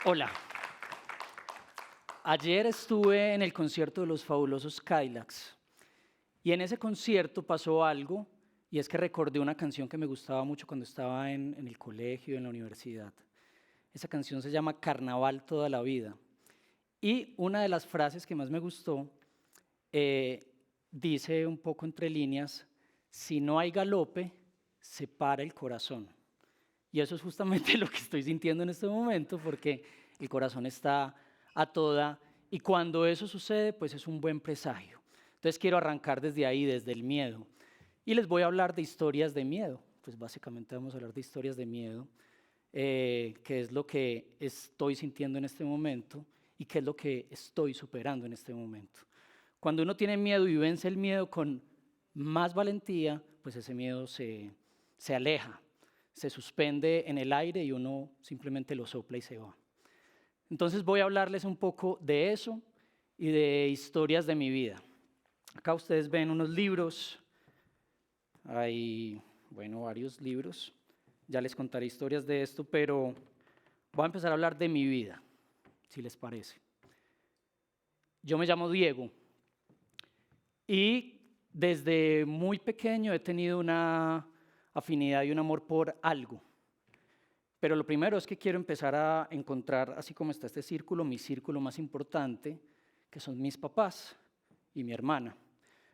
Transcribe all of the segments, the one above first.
Hola, ayer estuve en el concierto de los fabulosos Cadillacs y en ese concierto pasó algo y es que recordé una canción que me gustaba mucho cuando estaba en el colegio, en la universidad. Esa canción se llama Carnaval toda la vida y una de las frases que más me gustó eh, dice un poco entre líneas, si no hay galope, se para el corazón. Y eso es justamente lo que estoy sintiendo en este momento porque el corazón está a toda y cuando eso sucede, pues es un buen presagio. Entonces quiero arrancar desde ahí, desde el miedo. Y les voy a hablar de historias de miedo. Pues básicamente vamos a hablar de historias de miedo, que es lo que estoy sintiendo en este momento y qué es lo que estoy superando en este momento. Cuando uno tiene miedo y vence el miedo con más valentía, pues ese miedo se aleja, se suspende en el aire y uno simplemente lo sopla y se va. Entonces voy a hablarles un poco de eso y de historias de mi vida. Acá ustedes ven unos libros, hay, bueno, varios libros. Ya les contaré historias de esto, pero voy a empezar a hablar de mi vida, si les parece. Yo me llamo Diego y desde muy pequeño he tenido una afinidad y un amor por algo. Pero lo primero es que quiero empezar a encontrar, así como está este círculo, mi círculo más importante, que son mis papás y mi hermana.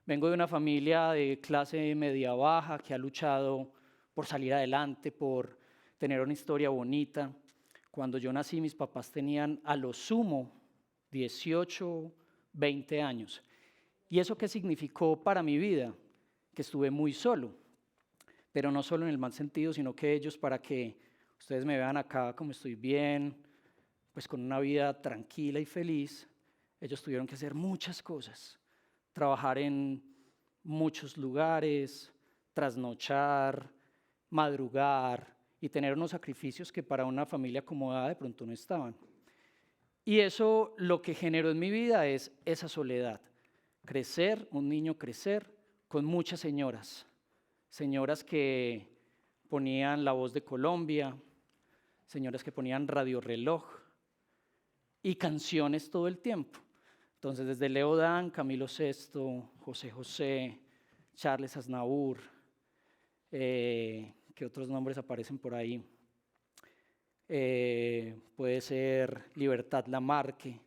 Vengo de una familia de clase media baja que ha luchado por salir adelante, por tener una historia bonita. Cuando yo nací, mis papás tenían a lo sumo 18, 20 años. ¿Y eso qué significó para mi vida? Que estuve muy solo, pero no solo en el mal sentido, sino que ellos, para que ustedes me vean acá como estoy bien, pues con una vida tranquila y feliz, ellos tuvieron que hacer muchas cosas, trabajar en muchos lugares, trasnochar, madrugar y tener unos sacrificios que para una familia acomodada de pronto no estaban. Y eso lo que generó en mi vida es esa soledad, crecer, un niño crecer con muchas señoras, señoras que ponían La Voz de Colombia, señoras que ponían Radio Reloj y canciones todo el tiempo. Entonces, desde Leo Dan, Camilo Sesto, José José, Charles Aznavour, ¿qué otros nombres aparecen por ahí? Puede ser Libertad Lamarque.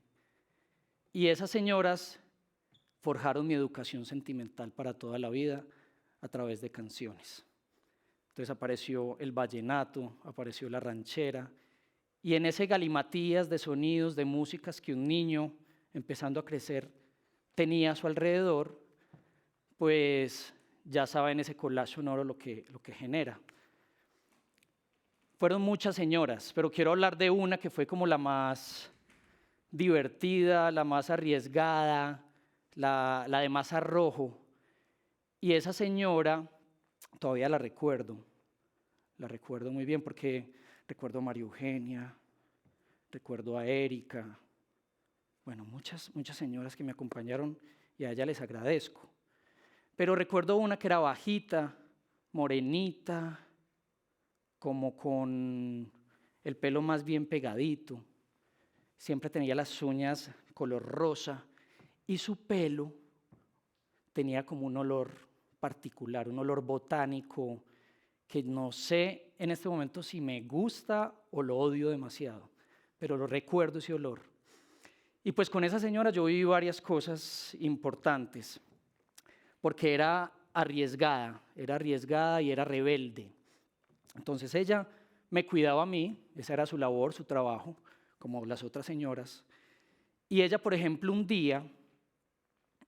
Y esas señoras forjaron mi educación sentimental para toda la vida a través de canciones. Entonces apareció el vallenato, apareció la ranchera, y en ese galimatías de sonidos, de músicas que un niño empezando a crecer tenía a su alrededor, pues ya saben ese collage sonoro lo que genera. Fueron muchas señoras, pero quiero hablar de una que fue como la más divertida, la más arriesgada, la de más arrojo. Y esa señora, todavía la recuerdo muy bien porque recuerdo a María Eugenia, recuerdo a Erika, bueno, muchas señoras que me acompañaron y a ella les agradezco. Pero recuerdo una que era bajita, morenita, como con el pelo más bien pegadito, siempre tenía las uñas color rosa y su pelo tenía como un olor particular, un olor botánico que no sé en este momento si me gusta o lo odio demasiado, pero lo recuerdo ese olor. Y pues con esa señora yo viví varias cosas importantes, porque era arriesgada y era rebelde. Entonces ella me cuidaba a mí, esa era su labor, su trabajo, como las otras señoras. Y ella, por ejemplo, un día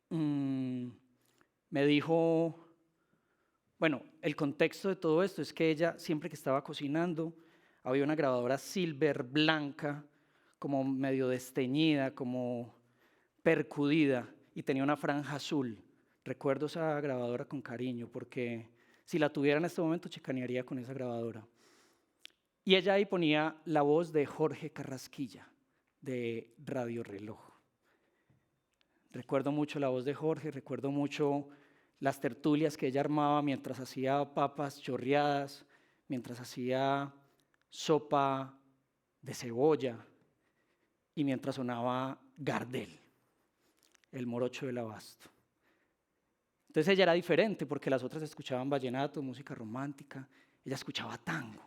me dijo, bueno, el contexto de todo esto es que ella, siempre que estaba cocinando, había una grabadora silver blanca, como medio desteñida, como percudida, y tenía una franja azul. Recuerdo esa grabadora con cariño, porque si la tuviera en este momento, chicanearía con esa grabadora. Y ella ahí ponía la voz de Jorge Carrasquilla, de Radio Reloj. Recuerdo mucho la voz de Jorge, recuerdo mucho las tertulias que ella armaba mientras hacía papas chorreadas, mientras hacía sopa de cebolla, y mientras sonaba Gardel, el morocho del abasto. Entonces ella era diferente porque las otras escuchaban vallenato, música romántica, ella escuchaba tango.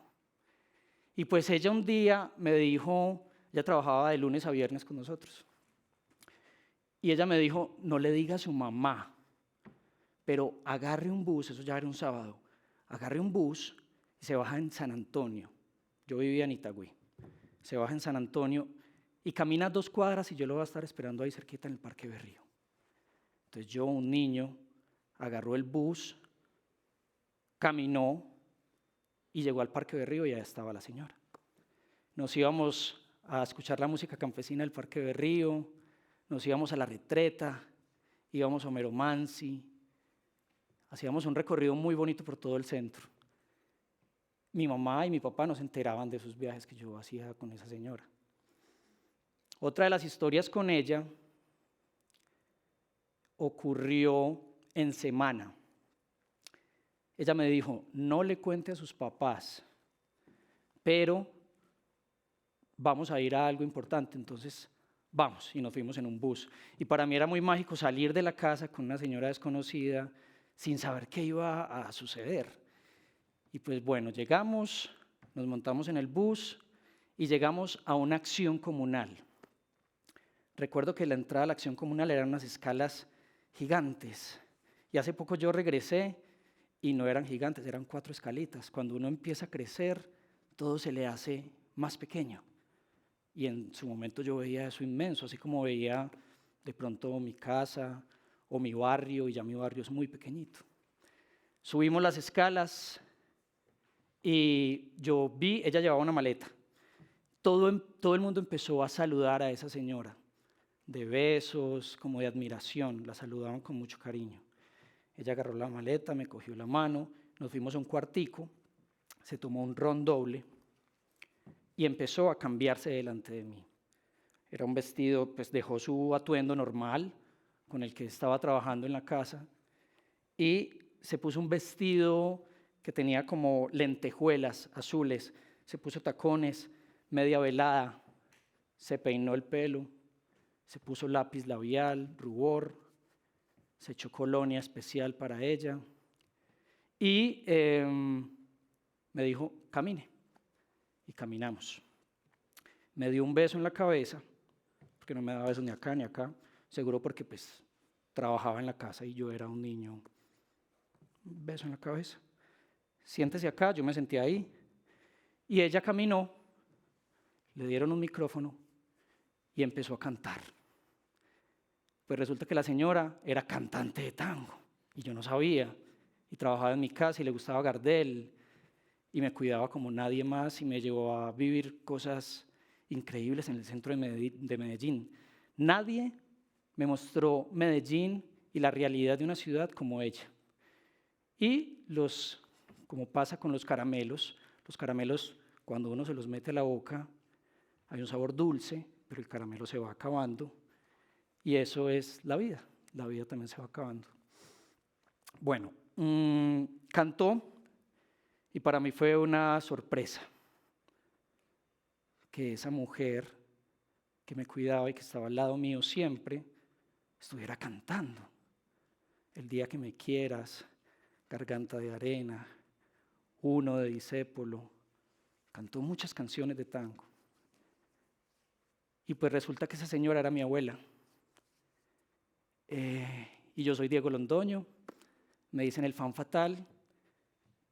Y pues ella un día me dijo, ella trabajaba de lunes a viernes con nosotros, y ella me dijo, no le diga a su mamá, pero agarre un bus, eso ya era un sábado, agarre un bus y se baja en San Antonio. Yo vivía en Itagüí. Se baja en San Antonio y camina 2 cuadras y yo lo voy a estar esperando ahí cerquita en el Parque Berrío. Entonces yo, un niño, agarró el bus, caminó y llegó al Parque Berrío y allá estaba la señora. Nos íbamos a escuchar la música campesina del Parque Berrío, nos íbamos a La Retreta, íbamos a Homero Mansi, hacíamos un recorrido muy bonito por todo el centro. Mi mamá y mi papá no se enteraban de esos viajes que yo hacía con esa señora. Otra de las historias con ella ocurrió en Semana. Ella me dijo, no le cuente a sus papás, pero vamos a ir a algo importante, entonces vamos, y nos fuimos en un bus. Y para mí era muy mágico salir de la casa con una señora desconocida sin saber qué iba a suceder. Y pues bueno, llegamos, nos montamos en el bus y llegamos a una acción comunal. Recuerdo que la entrada a la acción comunal eran unas escalas gigantes. Y hace poco yo regresé y no eran gigantes, eran 4 escalitas. Cuando uno empieza a crecer, todo se le hace más pequeño. Y en su momento yo veía eso inmenso, así como veía de pronto mi casa o mi barrio, y ya mi barrio es muy pequeñito. Subimos las escalas y yo vi, ella llevaba una maleta. Todo el mundo empezó a saludar a esa señora, de besos, como de admiración, la saludaban con mucho cariño. Ella agarró la maleta, me cogió la mano, nos fuimos a un cuartico, se tomó un ron doble y empezó a cambiarse delante de mí. Era un vestido, pues dejó su atuendo normal con el que estaba trabajando en la casa y se puso un vestido que tenía como lentejuelas azules, se puso tacones, media velada, se peinó el pelo, se puso lápiz labial, rubor, se echó colonia especial para ella y me dijo, camine, y caminamos. Me dio un beso en la cabeza, porque no me daba besos ni acá ni acá, seguro porque pues trabajaba en la casa y yo era un niño. Un beso en la cabeza. Siéntese acá, yo me senté ahí, y ella caminó, le dieron un micrófono y empezó a cantar. Pues resulta que la señora era cantante de tango, y yo no sabía, y trabajaba en mi casa y le gustaba Gardel, y me cuidaba como nadie más, y me llevó a vivir cosas increíbles en el centro de Medellín. Nadie me mostró Medellín y la realidad de una ciudad como ella. Y como pasa con los caramelos cuando uno se los mete a la boca, hay un sabor dulce, pero el caramelo se va acabando, y eso es la vida también se va acabando. Bueno, cantó, y para mí fue una sorpresa que esa mujer que me cuidaba y que estaba al lado mío siempre, estuviera cantando. El día que me quieras, Garganta de arena, Uno de Discépolo, cantó muchas canciones de tango. Y pues resulta que esa señora era mi abuela. Y yo soy Diego Londoño, me dicen el fan fatal,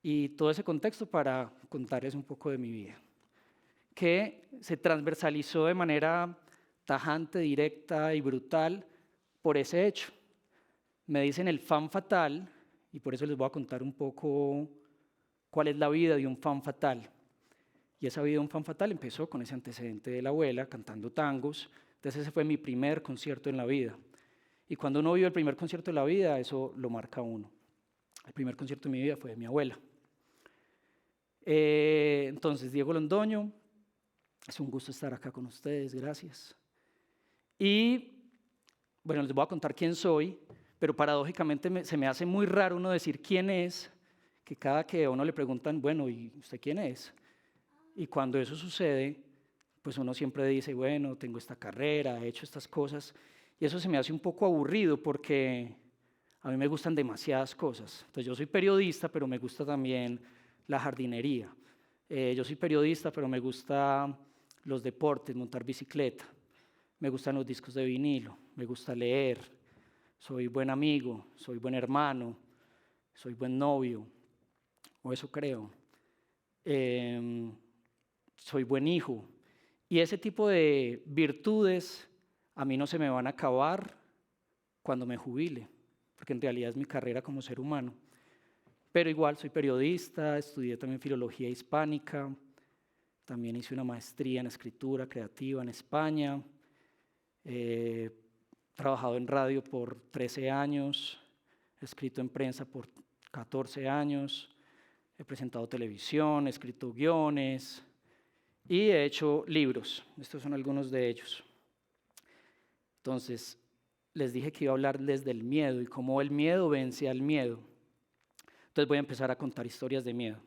y todo ese contexto para contarles un poco de mi vida, que se transversalizó de manera tajante, directa y brutal por ese hecho. Me dicen el fan fatal, y por eso les voy a contar un poco cuál es la vida de un fan fatal. Y esa vida de un fan fatal empezó con ese antecedente de la abuela cantando tangos. Entonces ese fue mi primer concierto en la vida. Y cuando uno vive el primer concierto de la vida, eso lo marca a uno. El primer concierto de mi vida fue de mi abuela. Entonces, Diego Londoño, es un gusto estar acá con ustedes, gracias. Y bueno, les voy a contar quién soy, pero paradójicamente se me hace muy raro uno decir quién es, que cada que a uno le preguntan, bueno, ¿y usted quién es? Y cuando eso sucede, pues uno siempre dice, bueno, tengo esta carrera, he hecho estas cosas, y eso se me hace un poco aburrido porque a mí me gustan demasiadas cosas. Entonces yo soy periodista, pero me gusta también la jardinería. Yo soy periodista, pero me gusta los deportes, montar bicicleta. Me gustan los discos de vinilo, me gusta leer. Soy buen amigo, soy buen hermano, soy buen novio, o eso creo. Soy buen hijo. Y ese tipo de virtudes a mí no se me van a acabar cuando me jubile, porque en realidad es mi carrera como ser humano. Pero igual soy periodista, estudié también filología hispánica, también hice una maestría en escritura creativa en España, he trabajado en radio por 13 años, he escrito en prensa por 14 años, he presentado televisión, he escrito guiones y he hecho libros. Estos son algunos de ellos. Entonces, les dije que iba a hablarles del miedo y cómo el miedo vence al miedo. Entonces voy a empezar a contar historias de miedo.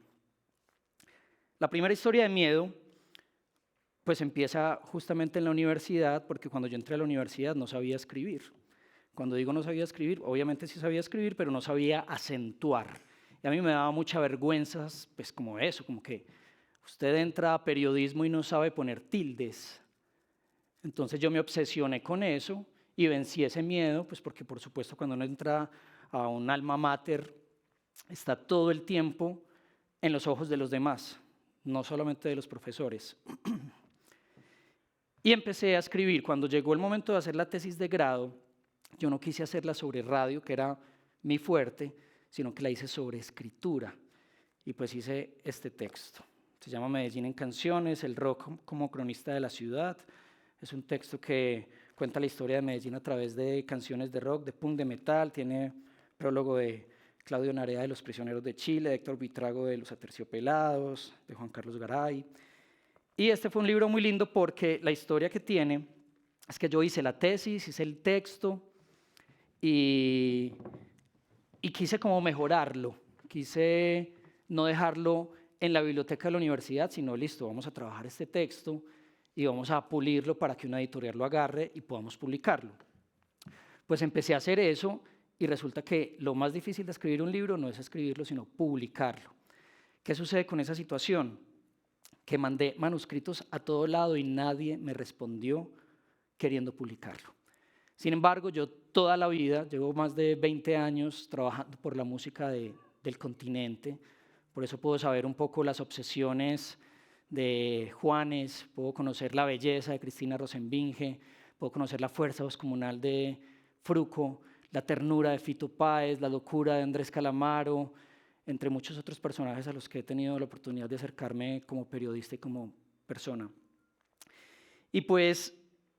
La primera historia de miedo, pues empieza justamente en la universidad, porque cuando yo entré a la universidad no sabía escribir. Cuando digo no sabía escribir, obviamente sí sabía escribir, pero no sabía acentuar. Y a mí me daba mucha vergüenza, pues como eso, como que usted entra a periodismo y no sabe poner tildes. Entonces yo me obsesioné con eso y vencí ese miedo, pues porque por supuesto cuando uno entra a un alma mater, está todo el tiempo en los ojos de los demás, no solamente de los profesores. Y empecé a escribir. Cuando llegó el momento de hacer la tesis de grado, yo no quise hacerla sobre radio, que era mi fuerte, sino que la hice sobre escritura. Y pues hice este texto. Se llama Medellín en canciones, el rock como cronista de la ciudad. Es un texto que cuenta la historia de Medellín a través de canciones de rock, de punk, de metal. Tiene prólogo de Claudio Narea de Los Prisioneros de Chile, de Héctor Buitrago de Los Aterciopelados, de Juan Carlos Garay. Y este fue un libro muy lindo porque la historia que tiene es que yo hice la tesis, hice el texto y quise como mejorarlo. Quise no dejarlo en la biblioteca de la universidad, sino listo, vamos a trabajar este texto y vamos a pulirlo para que una editorial lo agarre y podamos publicarlo. Pues empecé a hacer eso y resulta que lo más difícil de escribir un libro no es escribirlo, sino publicarlo. ¿Qué sucede con esa situación? Que mandé manuscritos a todo lado y nadie me respondió queriendo publicarlo. Sin embargo, yo toda la vida, llevo más de 20 años trabajando por la música del continente, por eso puedo saber un poco las obsesiones de Juanes, puedo conocer la belleza de Cristina Rosenbinge, puedo conocer la fuerza descomunal de Fruco, la ternura de Fito Páez, la locura de Andrés Calamaro, entre muchos otros personajes a los que he tenido la oportunidad de acercarme como periodista y como persona. Y pues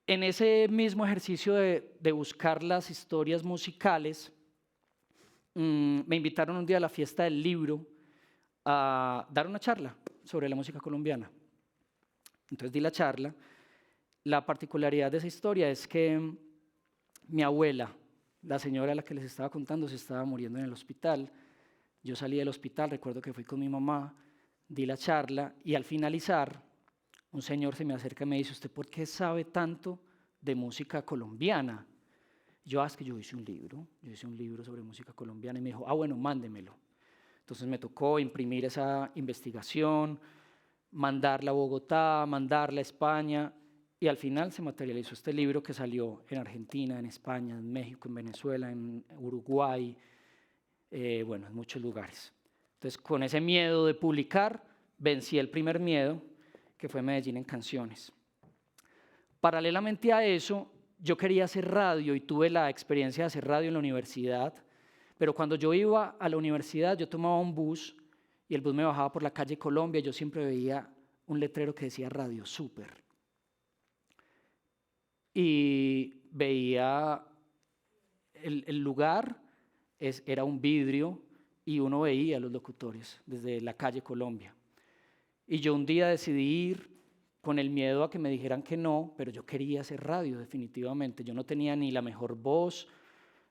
en ese mismo ejercicio de buscar las historias musicales, me invitaron un día a la fiesta del libro a dar una charla sobre la música colombiana. Entonces di la charla. La particularidad de esa historia es que mi abuela, la señora a la que les estaba contando, se estaba muriendo en el hospital. Yo salí del hospital, recuerdo que fui con mi mamá, di la charla y al finalizar, un señor se me acerca y me dice, ¿usted por qué sabe tanto de música colombiana? Yo, es que yo hice un libro sobre música colombiana y me dijo, bueno, mándemelo. Entonces me tocó imprimir esa investigación, mandarla a Bogotá, mandarla a España y al final se materializó este libro que salió en Argentina, en España, en México, en Venezuela, en Uruguay, bueno, en muchos lugares. Entonces, con ese miedo de publicar, vencí el primer miedo, que fue Medellín en canciones. Paralelamente a eso, yo quería hacer radio y tuve la experiencia de hacer radio en la universidad, pero cuando yo iba a la universidad, yo tomaba un bus y el bus me bajaba por la calle Colombia y yo siempre veía un letrero que decía Radio Super. Y veía el lugar, era un vidrio y uno veía a los locutores desde la calle Colombia. Y yo un día decidí ir con el miedo a que me dijeran que no, pero yo quería hacer radio definitivamente. Yo no tenía ni la mejor voz,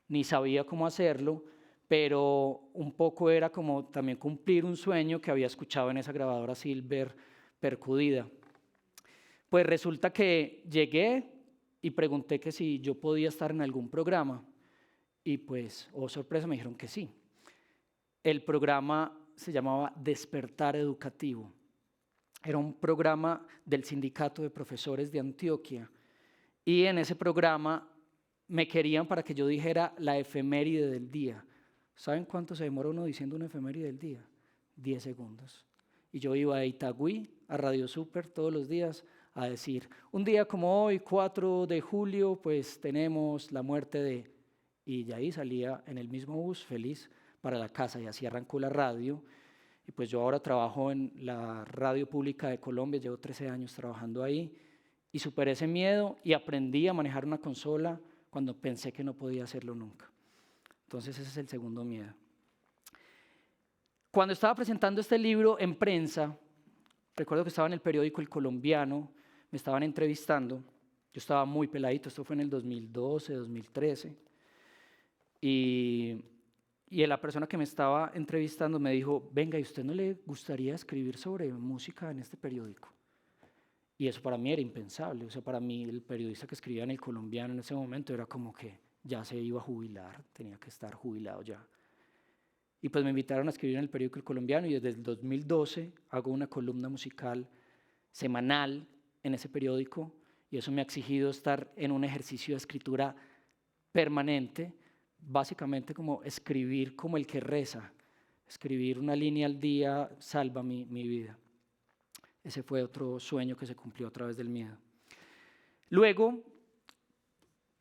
ni sabía cómo hacerlo, pero un poco era como también cumplir un sueño que había escuchado en esa grabadora Silver percudida. Pues resulta que llegué y pregunté que si yo podía estar en algún programa y pues, oh sorpresa, me dijeron que sí. El programa se llamaba Despertar Educativo. Era un programa del Sindicato de Profesores de Antioquia y en ese programa me querían para que yo dijera la efeméride del día. ¿Saben cuánto se demora uno diciendo una efeméride del día? 10 segundos. Y yo iba a Itagüí, a Radio Super todos los días a decir, un día como hoy, 4 de julio, pues tenemos la muerte de... Y de ahí salía en el mismo bus feliz para la casa y así arrancó la radio. Y pues yo ahora trabajo en la Radio Pública de Colombia, llevo 13 años trabajando ahí y superé ese miedo y aprendí a manejar una consola cuando pensé que no podía hacerlo nunca. Entonces ese es el segundo miedo. Cuando estaba presentando este libro en prensa, recuerdo que estaba en el periódico El Colombiano, me estaban entrevistando, yo estaba muy peladito, esto fue en el 2012, 2013, y la persona que me estaba entrevistando me dijo, venga, ¿y usted no le gustaría escribir sobre música en este periódico? Y eso para mí era impensable, o sea, para mí el periodista que escribía en El Colombiano en ese momento era como que ya se iba a jubilar, tenía que estar jubilado ya. Y pues me invitaron a escribir en el periódico El Colombiano y desde el 2012 hago una columna musical semanal en ese periódico y eso me ha exigido estar en un ejercicio de escritura permanente, básicamente como escribir como el que reza, escribir una línea al día salva mi vida. Ese fue otro sueño que se cumplió a través del miedo. Luego,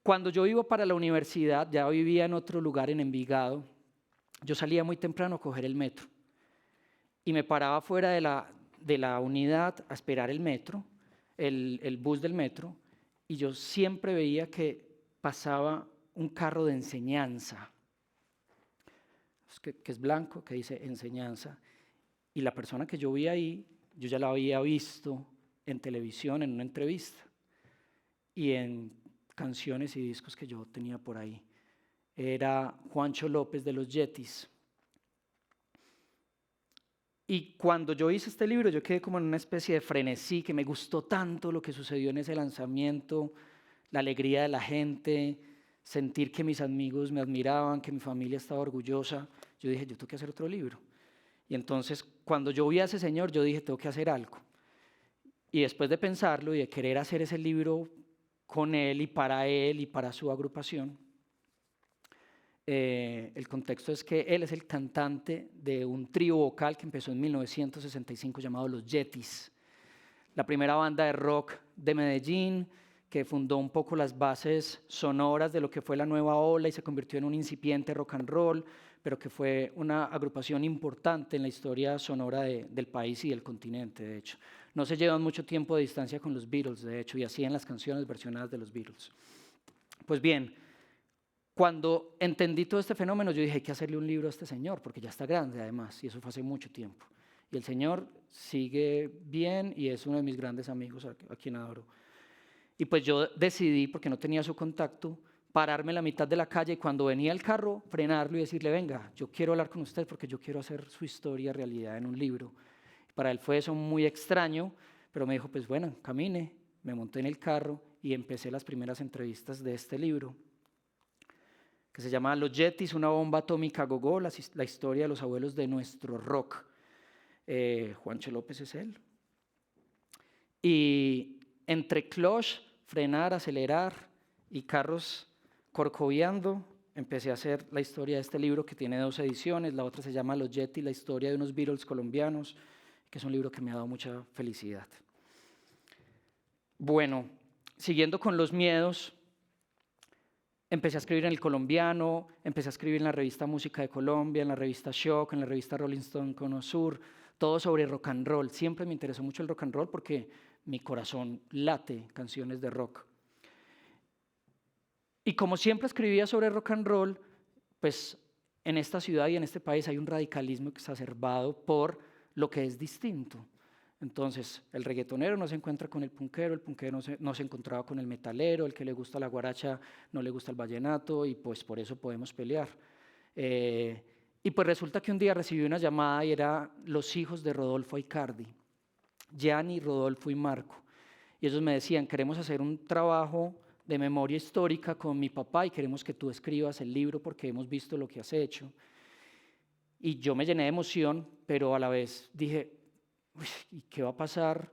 cuando yo iba para la universidad, ya vivía en otro lugar en Envigado, yo salía muy temprano a coger el metro y me paraba fuera de la unidad a esperar el metro, el bus del metro, y yo siempre veía que pasaba un carro de enseñanza, que es blanco, que dice enseñanza, y la persona que yo vi ahí, yo ya la había visto en televisión, en una entrevista, y en canciones y discos que yo tenía por ahí. Era Juancho López de los Yetis. Y cuando yo hice este libro, yo quedé como en una especie de frenesí, que me gustó tanto lo que sucedió en ese lanzamiento, la alegría de la gente, sentir que mis amigos me admiraban, que mi familia estaba orgullosa. Yo dije, yo tengo que hacer otro libro. Y entonces, cuando yo vi a ese señor, yo dije, tengo que hacer algo. Y después de pensarlo y de querer hacer ese libro con él y para su agrupación, el contexto es que él es el cantante de un trío vocal que empezó en 1965 llamado Los Yetis, la primera banda de rock de Medellín que fundó un poco las bases sonoras de lo que fue la nueva ola y se convirtió en un incipiente rock and roll, pero que fue una agrupación importante en la historia sonora del país y del continente, de hecho. No se llevan mucho tiempo de distancia con los Beatles, de hecho, y hacían las canciones versionadas de los Beatles. Pues bien, cuando entendí todo este fenómeno, yo dije, hay que hacerle un libro a este señor, porque ya está grande además, y eso fue hace mucho tiempo. Y el señor sigue bien y es uno de mis grandes amigos a quien adoro. Y pues yo decidí, porque no tenía su contacto, pararme en la mitad de la calle y cuando venía el carro, frenarlo y decirle, venga, yo quiero hablar con usted porque yo quiero hacer su historia realidad en un libro. Para él fue eso muy extraño, pero me dijo, pues bueno, camine. Me monté en el carro y empecé las primeras entrevistas de este libro, que se llama Los Yetis, una bomba atómica gogó, la historia de los abuelos de nuestro rock. Juancho López es él. Y entre clutch, frenar, acelerar y carros corcoviando, empecé a hacer la historia de este libro que tiene 2 ediciones. La otra se llama Los Yetis, la historia de unos Beatles colombianos, que es un libro que me ha dado mucha felicidad. Bueno, siguiendo con los miedos, empecé a escribir en El Colombiano, empecé a escribir en la revista Música de Colombia, en la revista Shock, en la revista Rolling Stone Cono Sur, todo sobre rock and roll. Siempre me interesó mucho el rock and roll porque mi corazón late canciones de rock. Y como siempre escribía sobre rock and roll, pues en esta ciudad y en este país hay un radicalismo exacerbado por lo que es distinto. Entonces, el reggaetonero no se encuentra con el punkero no se encontraba con el metalero, el que le gusta la guaracha no le gusta el vallenato y pues por eso podemos pelear. Y pues resulta que un día recibí una llamada y era los hijos de Rodolfo Aicardi, Gianni, Rodolfo y Marco. y ellos me decían, queremos hacer un trabajo de memoria histórica con mi papá y queremos que tú escribas el libro porque hemos visto lo que has hecho. Y yo me llené de emoción, pero a la vez dije, uy, ¿y qué va a pasar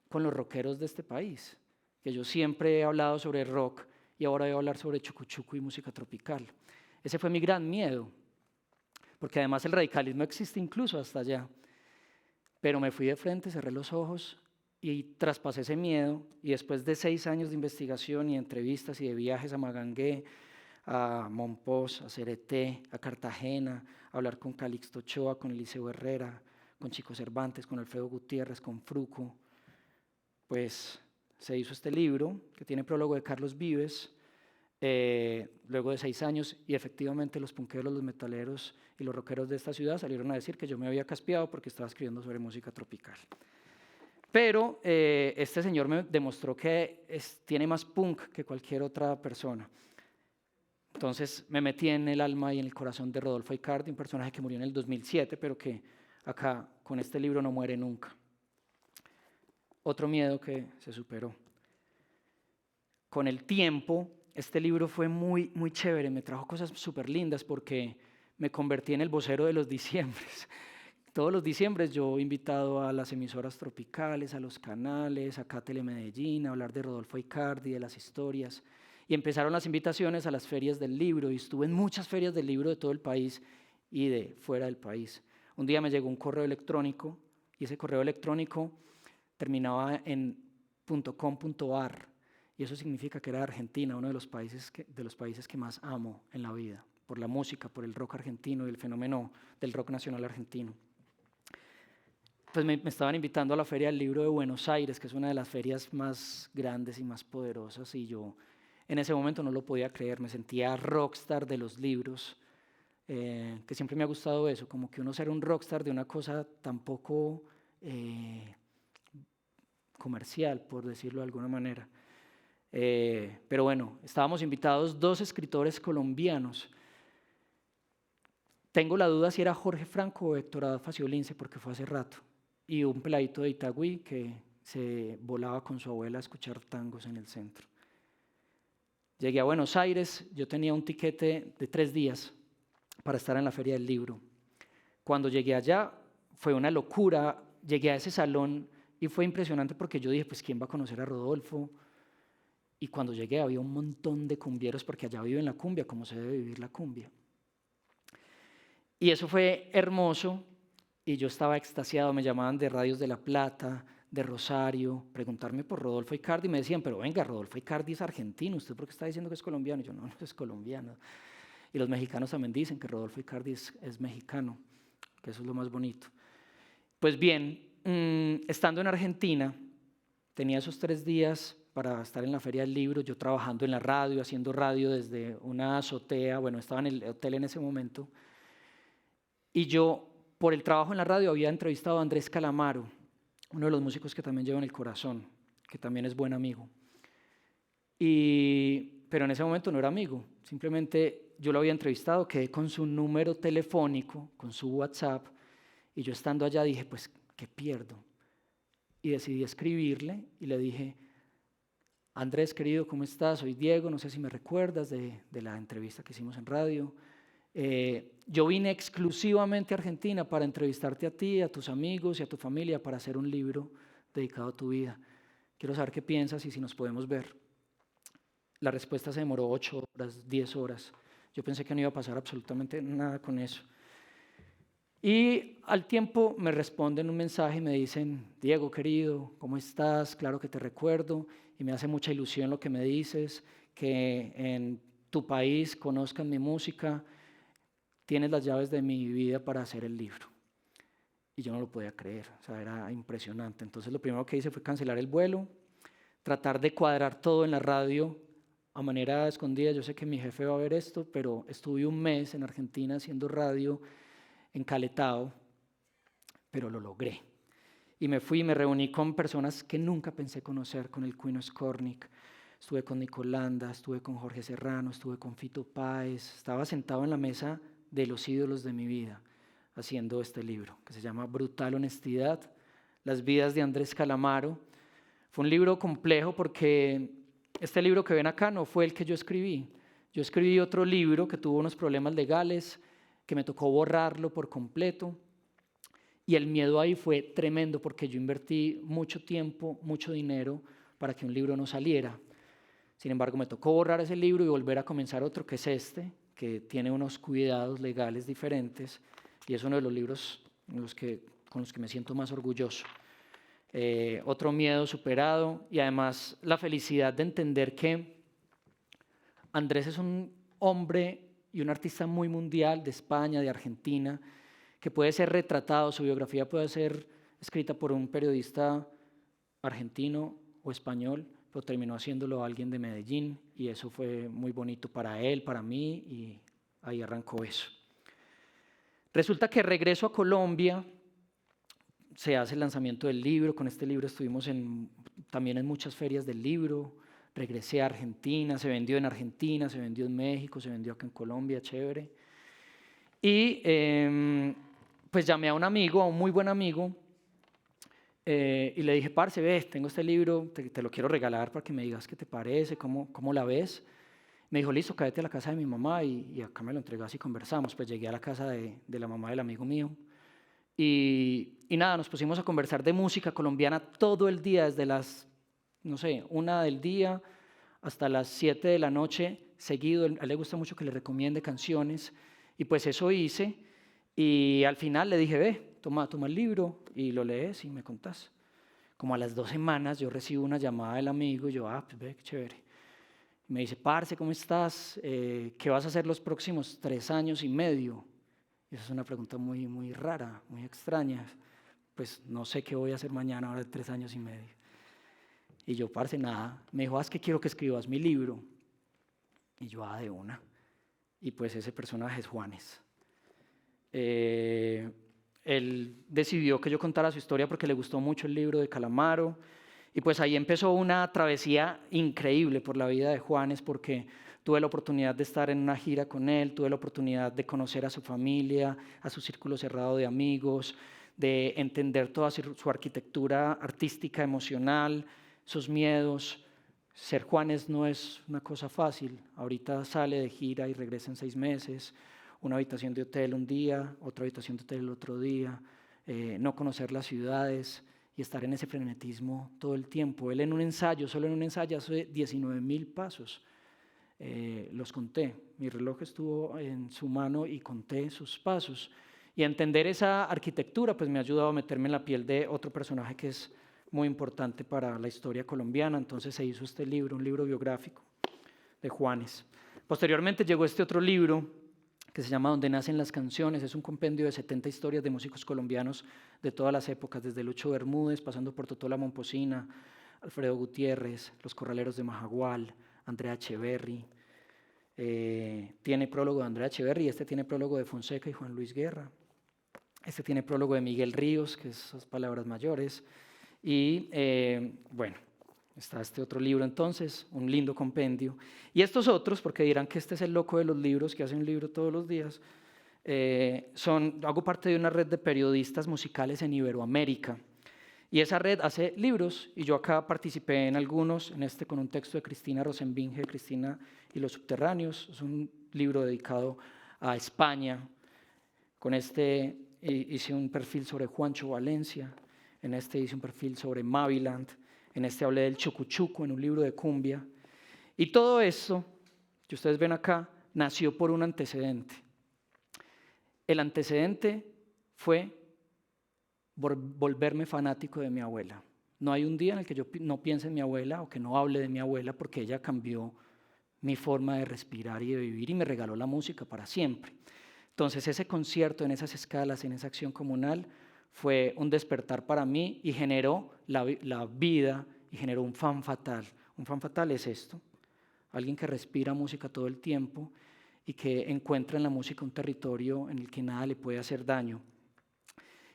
con los rockeros de este país? Que yo siempre he hablado sobre rock y ahora voy a hablar sobre chucuchuco y música tropical. Ese fue mi gran miedo, porque además el radicalismo existe incluso hasta allá. Pero me fui de frente, cerré los ojos y traspasé ese miedo, y después de 6 años de investigación y entrevistas y de viajes a Magangué, a Monpós, a Cereté, a Cartagena, a hablar con Calixto Ochoa, con Eliseo Herrera, con Chico Cervantes, con Alfredo Gutiérrez, con Fruco, pues se hizo este libro que tiene prólogo de Carlos Vives, luego de 6 años, y efectivamente los punqueros, los metaleros y los rockeros de esta ciudad salieron a decir que yo me había caspiado porque estaba escribiendo sobre música tropical. Pero este señor me demostró que tiene más punk que cualquier otra persona. Entonces me metí en el alma y en el corazón de Rodolfo Aicardi, un personaje que murió en el 2007, pero que acá con este libro no muere nunca. Otro miedo que se superó. Con el tiempo, este libro fue muy, muy chévere, me trajo cosas súper lindas porque me convertí en el vocero de los diciembres. Todos los diciembres yo he invitado a las emisoras tropicales, a los canales, acá a Telemedellín, a hablar de Rodolfo Aicardi, de las historias. Y empezaron las invitaciones a las ferias del libro, y estuve en muchas ferias del libro de todo el país y de fuera del país. Un día me llegó un correo electrónico, y ese correo electrónico terminaba en .com.ar, y eso significa que era Argentina, uno de los países que más amo en la vida, por la música, por el rock argentino y el fenómeno del rock nacional argentino. Pues me estaban invitando a la Feria del Libro de Buenos Aires, que es una de las ferias más grandes y más poderosas, y yo en ese momento no lo podía creer, me sentía rockstar de los libros, que siempre me ha gustado eso, como que uno ser un rockstar de una cosa tan poco comercial, por decirlo de alguna manera. Pero bueno, estábamos invitados 2 escritores colombianos. Tengo la duda si era Jorge Franco o Héctor Abad Faciolince, porque fue hace rato, y un peladito de Itagüí que se volaba con su abuela a escuchar tangos en el centro. Llegué a Buenos Aires, yo tenía un tiquete de 3 días para estar en la Feria del Libro. Cuando llegué allá fue una locura, llegué a ese salón y fue impresionante porque yo dije, pues ¿quién va a conocer a Rodolfo? Y cuando llegué había un montón de cumbieros porque allá viven la cumbia, como se debe vivir la cumbia. Y eso fue hermoso y yo estaba extasiado, me llamaban de Radios de La Plata, de Rosario, preguntarme por Rodolfo Aicardi, y me decían, pero venga, Rodolfo Aicardi es argentino, ¿usted por qué está diciendo que es colombiano? Y yo, no es colombiano. Y los mexicanos también dicen que Rodolfo Aicardi es mexicano, que eso es lo más bonito. Pues bien, estando en Argentina, tenía esos 3 días para estar en la Feria del Libro, yo trabajando en la radio, haciendo radio desde una azotea, bueno, estaba en el hotel en ese momento, y yo, por el trabajo en la radio, había entrevistado a Andrés Calamaro, uno de los músicos que también llevo en el corazón, que también es buen amigo. Pero en ese momento no era amigo, simplemente yo lo había entrevistado, quedé con su número telefónico, con su WhatsApp, y yo estando allá dije, pues, ¿qué pierdo? Y decidí escribirle y le dije, Andrés, querido, ¿cómo estás? Soy Diego, no sé si me recuerdas de la entrevista que hicimos en radio. Yo vine exclusivamente a Argentina para entrevistarte a ti, a tus amigos y a tu familia para hacer un libro dedicado a tu vida. Quiero saber qué piensas y si nos podemos ver. La respuesta se demoró 8 horas, 10 horas. Yo pensé que no iba a pasar absolutamente nada con eso. Y al tiempo me responden un mensaje y me dicen, Diego, querido, ¿cómo estás? Claro que te recuerdo y me hace mucha ilusión lo que me dices, que en tu país conozcan mi música. Tienes las llaves de mi vida para hacer el libro. Y yo no lo podía creer, o sea, era impresionante. Entonces lo primero que hice fue cancelar el vuelo, tratar de cuadrar todo en la radio a manera escondida. Yo sé que mi jefe va a ver esto, pero estuve un mes en Argentina haciendo radio en Caletao, pero lo logré. Y me fui y me reuní con personas que nunca pensé conocer, con el Cuino Skornik, estuve con Nicolanda, estuve con Jorge Serrano, estuve con Fito Páez, estaba sentado en la mesa de los ídolos de mi vida, haciendo este libro, que se llama Brutal Honestidad, las vidas de Andrés Calamaro. Fue un libro complejo porque este libro que ven acá no fue el que yo escribí. Yo escribí otro libro que tuvo unos problemas legales, que me tocó borrarlo por completo. Y el miedo ahí fue tremendo porque yo invertí mucho tiempo, mucho dinero para que un libro no saliera. Sin embargo, me tocó borrar ese libro y volver a comenzar otro que es este, que tiene unos cuidados legales diferentes y es uno de los libros con los que me siento más orgulloso. Otro miedo superado y además la felicidad de entender que Andrés es un hombre y un artista muy mundial de España, de Argentina, que puede ser retratado, su biografía puede ser escrita por un periodista argentino o español, pero terminó haciéndolo alguien de Medellín y eso fue muy bonito para él, para mí y ahí arrancó eso. Resulta que regreso a Colombia, se hace el lanzamiento del libro, con este libro estuvimos también en muchas ferias del libro, regresé a Argentina, se vendió en Argentina, se vendió en México, se vendió acá en Colombia, chévere. Y pues llamé a un amigo, a un muy buen amigo, y le dije, parce, ves, tengo este libro, te lo quiero regalar para que me digas qué te parece, cómo la ves. Me dijo, listo, cállate a la casa de mi mamá y acá me lo entregas y conversamos. Pues llegué a la casa de la mamá del amigo mío y nada, nos pusimos a conversar de música colombiana todo el día, desde las, no sé, 1 del día hasta las 7 de la noche, seguido. A él le gusta mucho que le recomiende canciones y pues eso hice y al final le dije, ve, toma el libro y lo lees y me contás. Como a las 2 semanas yo recibo una llamada del amigo y yo, pues ve, qué chévere. Me dice, parce, ¿cómo estás? ¿Qué vas a hacer los próximos 3 años y medio? Y esa es una pregunta muy, muy rara, muy extraña. Pues no sé qué voy a hacer mañana, ahora de 3 años y medio. Y yo, parce, nada. Me dijo, es que quiero que escribas mi libro. Y yo, de una. Y pues ese personaje es Juanes. Él decidió que yo contara su historia porque le gustó mucho el libro de Calamaro. Y pues ahí empezó una travesía increíble por la vida de Juanes porque tuve la oportunidad de estar en una gira con él, tuve la oportunidad de conocer a su familia, a su círculo cerrado de amigos, de entender toda su arquitectura artística, emocional, sus miedos. Ser Juanes no es una cosa fácil. Ahorita sale de gira y regresa en 6 meses, una habitación de hotel un día, otra habitación de hotel el otro día, no conocer las ciudades y estar en ese frenetismo todo el tiempo. Él en un ensayo, solo en un ensayo, hace 19,000 pasos. Los conté, mi reloj estuvo en su mano y conté sus pasos. Y entender esa arquitectura pues me ha ayudado a meterme en la piel de otro personaje que es muy importante para la historia colombiana. Entonces se hizo este libro, un libro biográfico de Juanes. Posteriormente llegó este otro libro que se llama Donde nacen las canciones. Es un compendio de 70 historias de músicos colombianos de todas las épocas, desde Lucho Bermúdez, pasando por Totola Momposina, Alfredo Gutiérrez, Los Corraleros de Majagual, Andrea Echeverry. Tiene prólogo de Andrea Echeverry, este tiene prólogo de Fonseca y Juan Luis Guerra. Este tiene prólogo de Miguel Ríos, que es esas palabras mayores. Y bueno, está este otro libro entonces, un lindo compendio. Y estos otros, porque dirán que este es el loco de los libros, que hace un libro todos los días, hago parte de una red de periodistas musicales en Iberoamérica. Y esa red hace libros, y yo acá participé en algunos, en este con un texto de Cristina Rosenbinge, Cristina y los subterráneos. Es un libro dedicado a España. Con este hice un perfil sobre Juancho Valencia, en este hice un perfil sobre Maviland, en este hablé del chucuchuco en un libro de cumbia. Y todo esto que ustedes ven acá nació por un antecedente. El antecedente fue volverme fanático de mi abuela. No hay un día en el que yo no piense en mi abuela o que no hable de mi abuela porque ella cambió mi forma de respirar y de vivir y me regaló la música para siempre. Entonces ese concierto en esas escalas, en esa acción comunal, fue un despertar para mí y generó la vida y generó un fan fatal. Un fan fatal es esto, alguien que respira música todo el tiempo y que encuentra en la música un territorio en el que nada le puede hacer daño.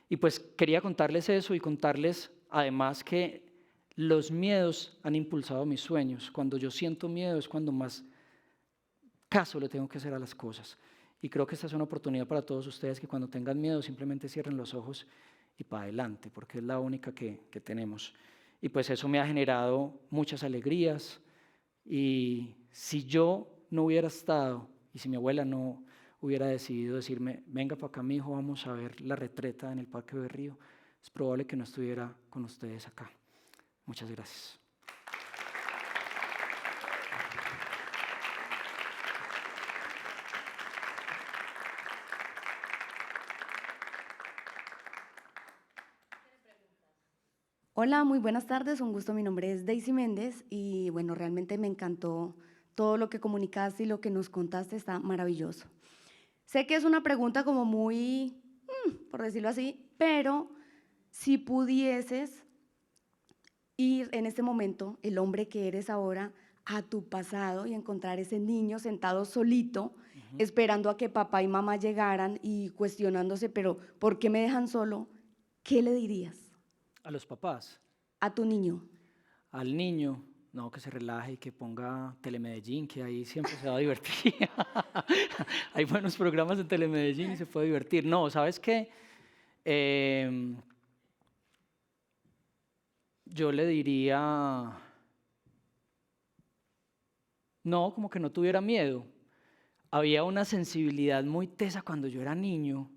Y pues quería contarles eso y contarles además que los miedos han impulsado mis sueños. Cuando yo siento miedo es cuando más caso le tengo que hacer a las cosas. Y creo que esta es una oportunidad para todos ustedes que cuando tengan miedo simplemente cierren los ojos y para adelante, porque es la única que tenemos. y pues eso me ha generado muchas alegrías. Y si yo no hubiera estado, y si mi abuela no hubiera decidido decirme, venga para acá, mi hijo, vamos a ver la retreta en el Parque Berrío, es probable que no estuviera con ustedes acá. Muchas gracias. Hola, muy buenas tardes, un gusto, mi nombre es Daisy Méndez y bueno, realmente me encantó todo lo que comunicaste y lo que nos contaste, está maravilloso. Sé que es una pregunta como muy, por decirlo así, pero si pudieses ir en este momento, el hombre que eres ahora, a tu pasado y encontrar ese niño sentado solito, esperando a que papá y mamá llegaran y cuestionándose, pero ¿por qué me dejan solo? ¿Qué le dirías A los papás, a tu niño? al niño, no, que se relaje y que ponga Telemedellín, que ahí siempre se va a divertir. Hay buenos programas en Telemedellín y se puede divertir. No, ¿sabes qué? Yo le diría, no, como que no tuviera miedo. Había una sensibilidad muy tesa cuando yo era niño,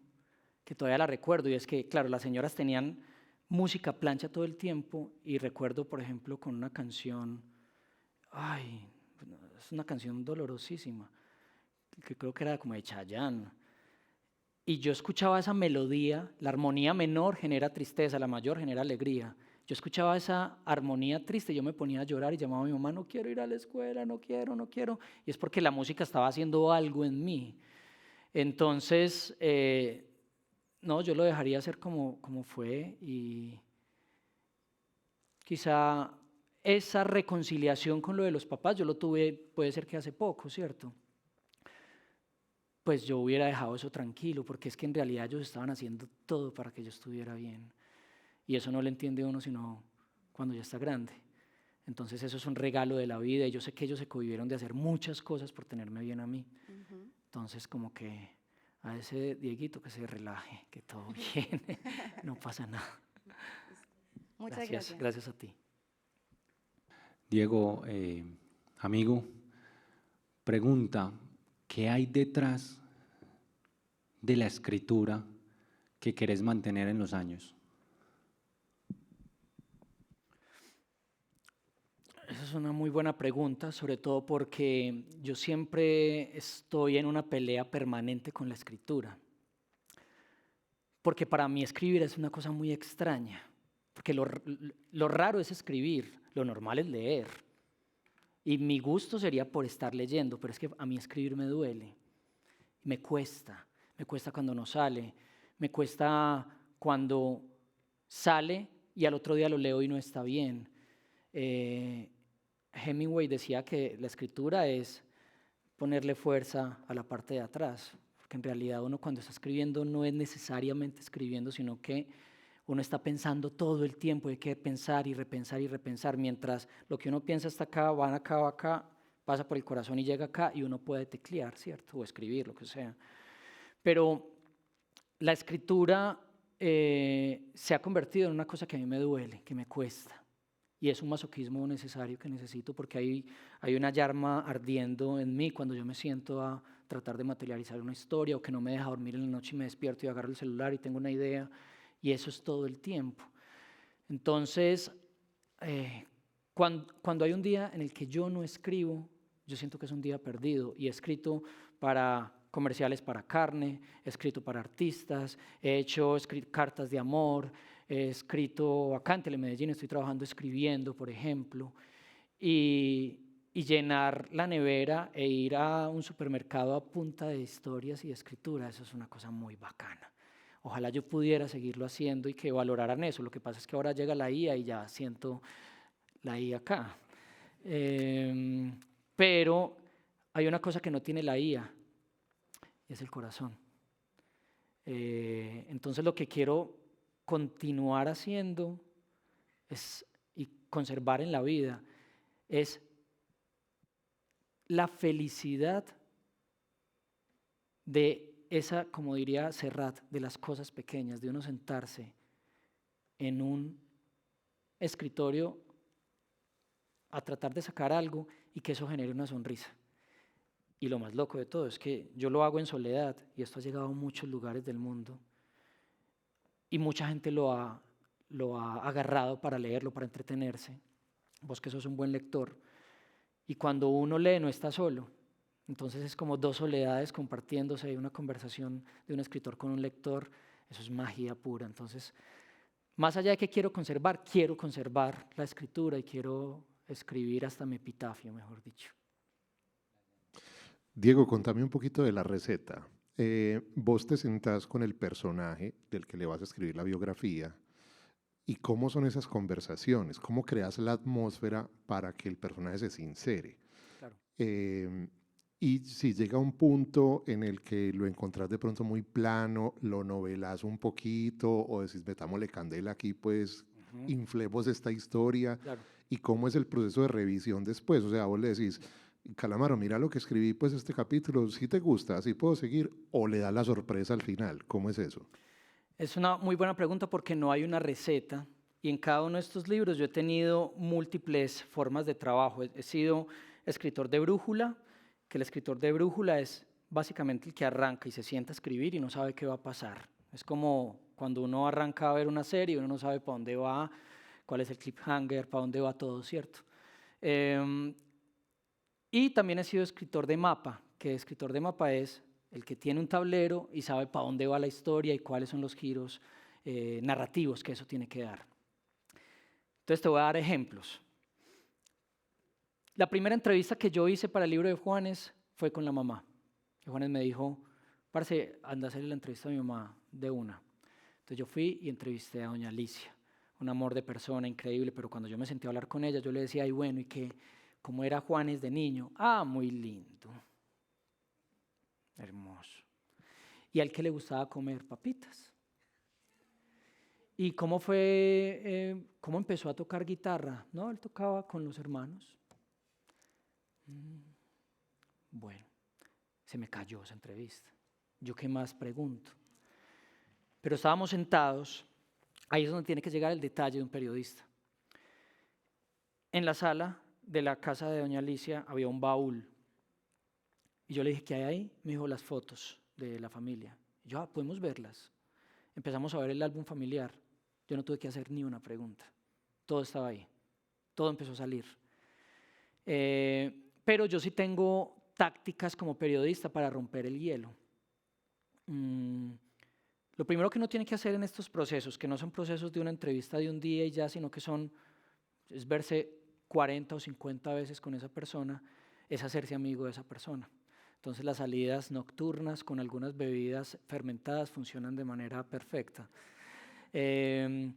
que todavía la recuerdo, y es que, claro, las señoras tenían música a plancha todo el tiempo, y recuerdo, por ejemplo, con una canción, ay, es una canción dolorosísima, que creo que era como de Chayanne, y yo escuchaba esa melodía, la armonía menor genera tristeza, la mayor genera alegría. Yo escuchaba esa armonía triste, yo me ponía a llorar y llamaba a mi mamá, no quiero ir a la escuela, no quiero, no quiero. Y es porque la música estaba haciendo algo en mí. Entonces, no, yo lo dejaría ser como fue y quizá esa reconciliación con lo de los papás, yo lo tuve, puede ser que hace poco, ¿cierto? Pues yo hubiera dejado eso tranquilo, porque es que en realidad ellos estaban haciendo todo para que yo estuviera bien. Y eso no lo entiende uno sino cuando ya está grande. Entonces eso es un regalo de la vida y yo sé que ellos se cohibieron de hacer muchas cosas por tenerme bien a mí. Entonces como que a ese Dieguito que se relaje, que todo bien, no pasa nada. Muchas Gracias, gracias. gracias a ti. Diego, amigo, pregunta, ¿qué hay detrás de la escritura que querés mantener en los años? Esa es una muy buena pregunta, sobre todo porque yo siempre estoy en una pelea permanente con la escritura. Porque para mí escribir es una cosa muy extraña, porque lo raro es escribir, lo normal es leer. Y mi gusto sería por estar leyendo, pero es que a mí escribir me duele, me cuesta cuando no sale, me cuesta cuando sale y al otro día lo leo y no está bien. Hemingway decía que la escritura es ponerle fuerza a la parte de atrás, porque en realidad uno cuando está escribiendo no es necesariamente escribiendo, sino que uno está pensando todo el tiempo, hay que pensar y repensar, mientras lo que uno piensa está acá, va acá, pasa por el corazón y llega acá y uno puede teclear, ¿cierto? O escribir, lo que sea. Pero la escritura se ha convertido en una cosa que a mí me duele, que me cuesta. Y es un masoquismo necesario que necesito porque hay una llama ardiendo en mí cuando yo me siento a tratar de materializar una historia o que no me deja dormir en la noche y me despierto y agarro el celular y tengo una idea y eso es todo el tiempo. Entonces, cuando hay un día en el que yo no escribo, yo siento que es un día perdido y he escrito para comerciales para carne, he escrito para artistas, he hecho cartas de amor, he escrito acá en Telemedellín, estoy trabajando escribiendo, por ejemplo, y llenar la nevera e ir a un supermercado a punta de historias y escritura, eso es una cosa muy bacana. Ojalá yo pudiera seguirlo haciendo y que valoraran eso. Lo que pasa es que ahora llega la IA y ya siento la IA acá. Pero hay una cosa que no tiene la IA y es el corazón. Entonces lo que quiero continuar haciendo y conservar en la vida es la felicidad de esa, como diría Serrat, de las cosas pequeñas, de uno sentarse en un escritorio a tratar de sacar algo y que eso genere una sonrisa. Y lo más loco de todo es que yo lo hago en soledad y esto ha llegado a muchos lugares del mundo y mucha gente lo ha agarrado para leerlo, para entretenerse. Vos que sos un buen lector. Y cuando uno lee no está solo. Entonces es como dos soledades compartiéndose, hay una conversación de un escritor con un lector, eso es magia pura. Entonces, más allá de que quiero conservar la escritura y quiero escribir hasta mi epitafio, mejor dicho. Diego, contame un poquito de la receta. Vos te sentás con el personaje del que le vas a escribir la biografía y cómo son esas conversaciones, cómo creas la atmósfera para que el personaje se sincere. Claro. Y si llega un punto en el que lo encontrás de pronto muy plano, lo novelás un poquito o decís, metámosle candela aquí, pues inflemos esta historia. Claro. ¿Y cómo es el proceso de revisión después? O sea, vos le decís, Calamaro, mira lo que escribí, pues este capítulo, ¿sí te gusta? ¿Sí puedo seguir? ¿O le da la sorpresa al final? ¿Cómo es eso? Es una muy buena pregunta porque no hay una receta y en cada uno de estos libros yo he tenido múltiples formas de trabajo. He sido escritor de brújula, que el escritor de brújula es básicamente el que arranca y se sienta a escribir y no sabe qué va a pasar. Es como cuando uno arranca a ver una serie, uno no sabe para dónde va, cuál es el cliffhanger, para dónde va todo, ¿cierto? Y también he sido escritor de mapa, que escritor de mapa es el que tiene un tablero y sabe para dónde va la historia y cuáles son los giros narrativos que eso tiene que dar. Entonces te voy a dar ejemplos. La primera entrevista que yo hice para el libro de Juanes fue con la mamá. Y Juanes me dijo, parce, anda a hacerle la entrevista a mi mamá de una. Entonces yo fui y entrevisté a doña Alicia, un amor de persona increíble, pero cuando yo me senté a hablar con ella, yo le decía, ay bueno, ¿y qué? ¿Cómo era Juanes de niño? Ah, muy lindo. Hermoso. Y al que le gustaba comer papitas. ¿Y cómo fue, cómo empezó a tocar guitarra? No, él tocaba con los hermanos. Bueno, se me cayó esa entrevista. ¿Yo qué más pregunto? Pero estábamos sentados, ahí es donde tiene que llegar el detalle de un periodista. En la sala de la casa de doña Alicia había un baúl. Y yo le dije, ¿qué hay ahí? Me dijo, las fotos de la familia. Y yo, podemos verlas. Empezamos a ver el álbum familiar. Yo no tuve que hacer ni una pregunta. Todo estaba ahí. Todo empezó a salir. Pero yo sí tengo tácticas como periodista para romper el hielo. Lo primero que uno tiene que hacer en estos procesos, que no son procesos de una entrevista de un día y ya, sino que es verse 40 o 50 veces con esa persona, es hacerse amigo de esa persona. Entonces las salidas nocturnas con algunas bebidas fermentadas funcionan de manera perfecta. Pero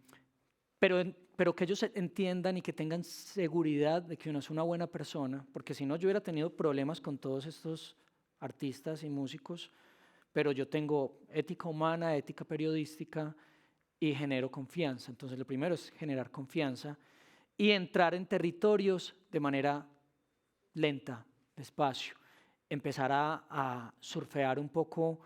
que ellos entiendan y que tengan seguridad de que uno es una buena persona, porque si no yo hubiera tenido problemas con todos estos artistas y músicos, pero yo tengo ética humana, ética periodística y genero confianza. Entonces lo primero es generar confianza y entrar en territorios de manera lenta, despacio. Empezar a surfear un poco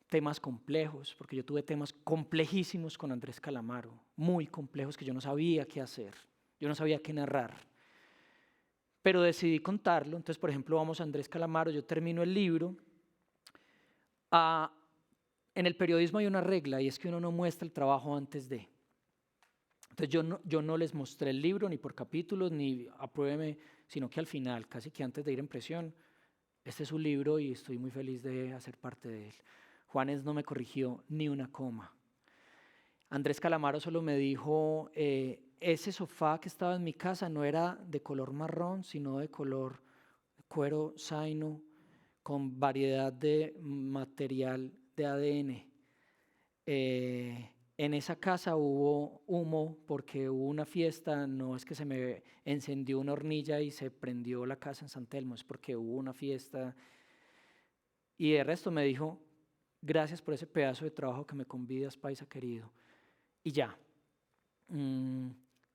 temas complejos, porque yo tuve temas complejísimos con Andrés Calamaro, muy complejos que yo no sabía qué hacer, yo no sabía qué narrar. Pero decidí contarlo. Entonces, por ejemplo, vamos a Andrés Calamaro, yo termino el libro. En el periodismo hay una regla y es que uno no muestra el trabajo antes de. Entonces yo no les mostré el libro ni por capítulos, ni apruébeme, sino que al final, casi que antes de ir a impresión, este es su libro y estoy muy feliz de hacer parte de él. Juanes no me corrigió ni una coma. Andrés Calamaro solo me dijo, ese sofá que estaba en mi casa no era de color marrón, sino de color cuero zaino, con variedad de material de ADN. En esa casa hubo humo porque hubo una fiesta, no es que se me encendió una hornilla y se prendió la casa en San Telmo, es porque hubo una fiesta. Y de resto me dijo, gracias por ese pedazo de trabajo que me convidas, paisa querido. Y ya.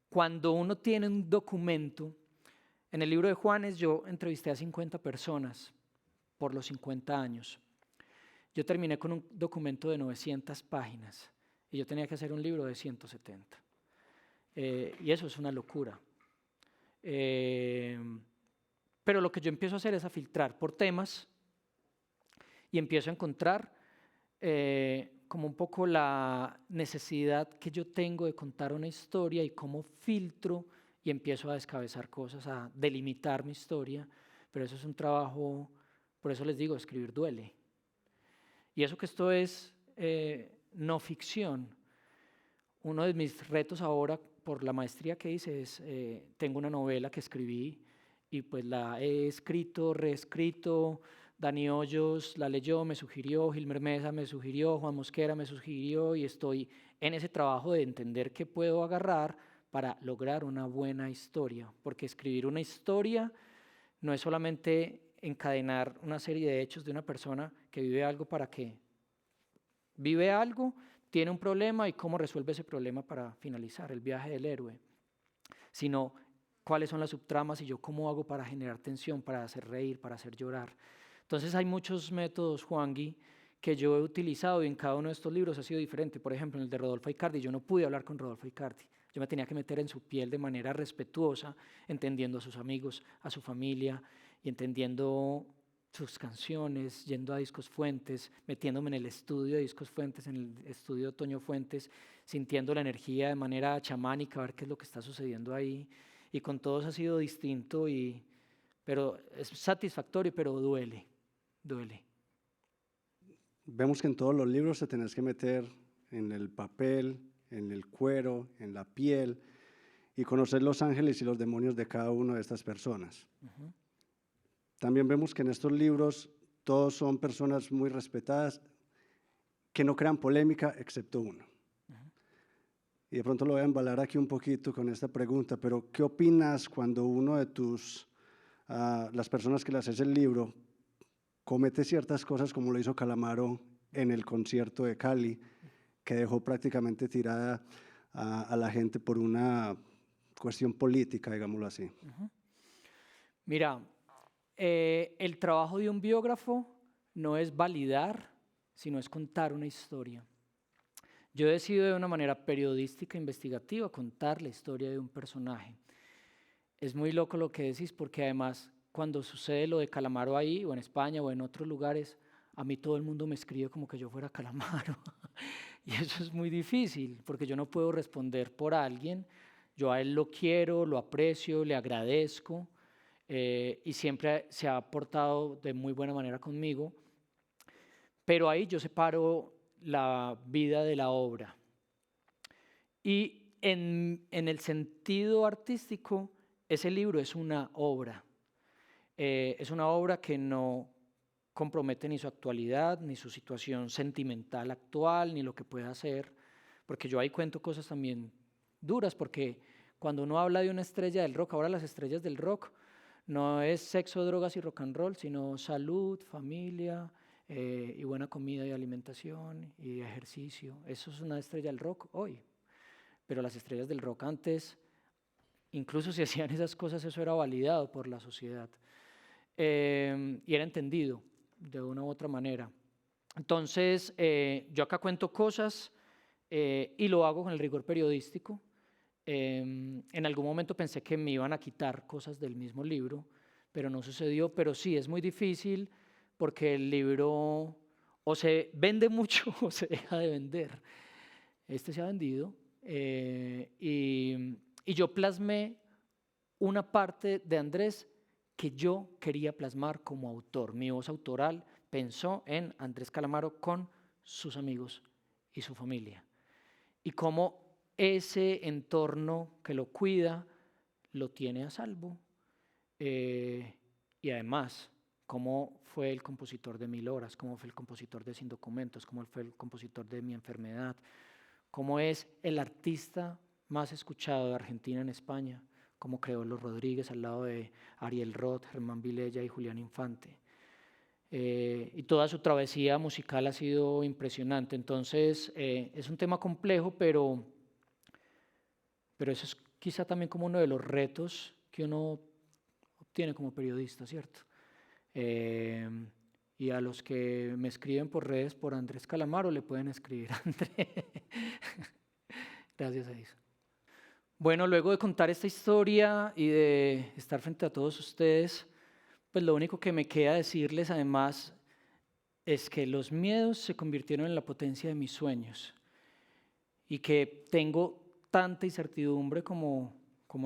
Cuando uno tiene un documento, en el libro de Juanes yo entrevisté a 50 personas por los 50 años. Yo terminé con un documento de 900 páginas y yo tenía que hacer un libro de 170. Y eso es una locura. Pero lo que yo empiezo a hacer es a filtrar por temas y empiezo a encontrar como un poco la necesidad que yo tengo de contar una historia y cómo filtro y empiezo a descabezar cosas, a delimitar mi historia. Pero eso es un trabajo, por eso les digo, escribir duele. Y eso que esto es no ficción. Uno de mis retos ahora por la maestría que hice es, tengo una novela que escribí y pues la he escrito, reescrito. Dani Hoyos la leyó, me sugirió, Gilmer Mesa me sugirió, Juan Mosquera me sugirió y estoy en ese trabajo de entender qué puedo agarrar para lograr una buena historia. Porque escribir una historia no es solamente encadenar una serie de hechos de una persona que vive algo para que vive algo, tiene un problema y cómo resuelve ese problema para finalizar el viaje del héroe, sino cuáles son las subtramas y yo cómo hago para generar tensión, para hacer reír, para hacer llorar. Entonces hay muchos métodos, Juangui, que yo he utilizado y en cada uno de estos libros ha sido diferente. Por ejemplo, en el de Rodolfo Icardi, yo no pude hablar con Rodolfo Icardi. Yo me tenía que meter en su piel de manera respetuosa, entendiendo a sus amigos, a su familia y entendiendo sus canciones, yendo a Discos Fuentes, metiéndome en el estudio de Discos Fuentes, en el estudio de Toño Fuentes, sintiendo la energía de manera chamánica, a ver qué es lo que está sucediendo ahí. Y con todos ha sido distinto, pero es satisfactorio, pero duele. Vemos que en todos los libros te tenés que meter en el papel, en el cuero, en la piel y conocer los ángeles y los demonios de cada una de estas personas. Uh-huh. También vemos que en estos libros todos son personas muy respetadas que no crean polémica excepto uno. Uh-huh. Y de pronto lo voy a embalar aquí un poquito con esta pregunta, pero ¿qué opinas cuando uno de las personas que le haces el libro comete ciertas cosas como lo hizo Calamaro en el concierto de Cali, que dejó prácticamente tirada a la gente por una cuestión política, digámoslo así? Uh-huh. Mira, el trabajo de un biógrafo no es validar, sino es contar una historia. Yo decido de una manera periodística, investigativa, contar la historia de un personaje. Es muy loco lo que decís, porque además cuando sucede lo de Calamaro ahí, o en España, o en otros lugares, a mí todo el mundo me escribe como que yo fuera Calamaro. Y eso es muy difícil, porque yo no puedo responder por alguien. Yo a él lo quiero, lo aprecio, le agradezco, y siempre se ha portado de muy buena manera conmigo. Pero ahí yo separo la vida de la obra. Y en el sentido artístico, ese libro es una obra. Es una obra que no compromete ni su actualidad, ni su situación sentimental actual, ni lo que pueda hacer, porque yo ahí cuento cosas también duras, porque cuando uno habla de una estrella del rock, ahora las estrellas del rock no es sexo, drogas y rock and roll, sino salud, familia y buena comida y alimentación y ejercicio. Eso es una estrella del rock hoy, pero las estrellas del rock antes, incluso si hacían esas cosas, eso era validado por la sociedad. Y era entendido de una u otra manera. Entonces, yo acá cuento cosas y lo hago con el rigor periodístico. En algún momento pensé que me iban a quitar cosas del mismo libro, pero no sucedió. Pero sí, es muy difícil porque el libro o se vende mucho o se deja de vender. Este se ha vendido y yo plasmé una parte de Andrés que yo quería plasmar como autor. Mi voz autoral pensó en Andrés Calamaro con sus amigos y su familia. Y cómo ese entorno que lo cuida lo tiene a salvo. Y además, cómo fue el compositor de 1000 horas, cómo fue el compositor de Sin Documentos, cómo fue el compositor de Mi Enfermedad, cómo es el artista más escuchado de Argentina en España, como creó Los Rodríguez al lado de Ariel Roth, Germán Vilella y Julián Infante. Y toda su travesía musical ha sido impresionante. Entonces, es un tema complejo, pero eso es quizá también como uno de los retos que uno obtiene como periodista, ¿cierto? Y a los que me escriben por redes por Andrés Calamaro le pueden escribir a Andrés. Gracias a eso. Bueno, luego de contar esta historia y de estar frente a todos ustedes, pues lo único que me queda decirles además es que los miedos se convirtieron en la potencia de mis sueños y que tengo tanta incertidumbre como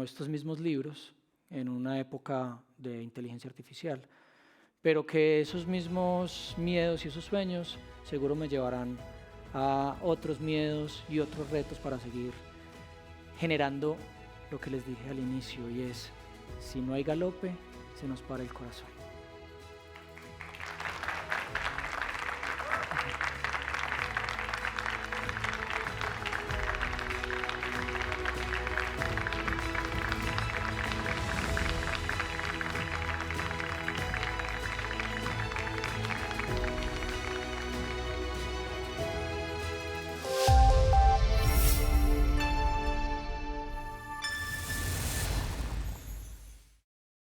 estos mismos libros en una época de inteligencia artificial, pero que esos mismos miedos y esos sueños seguro me llevarán a otros miedos y otros retos para seguir generando lo que les dije al inicio, y es, si no hay galope, se nos para el corazón.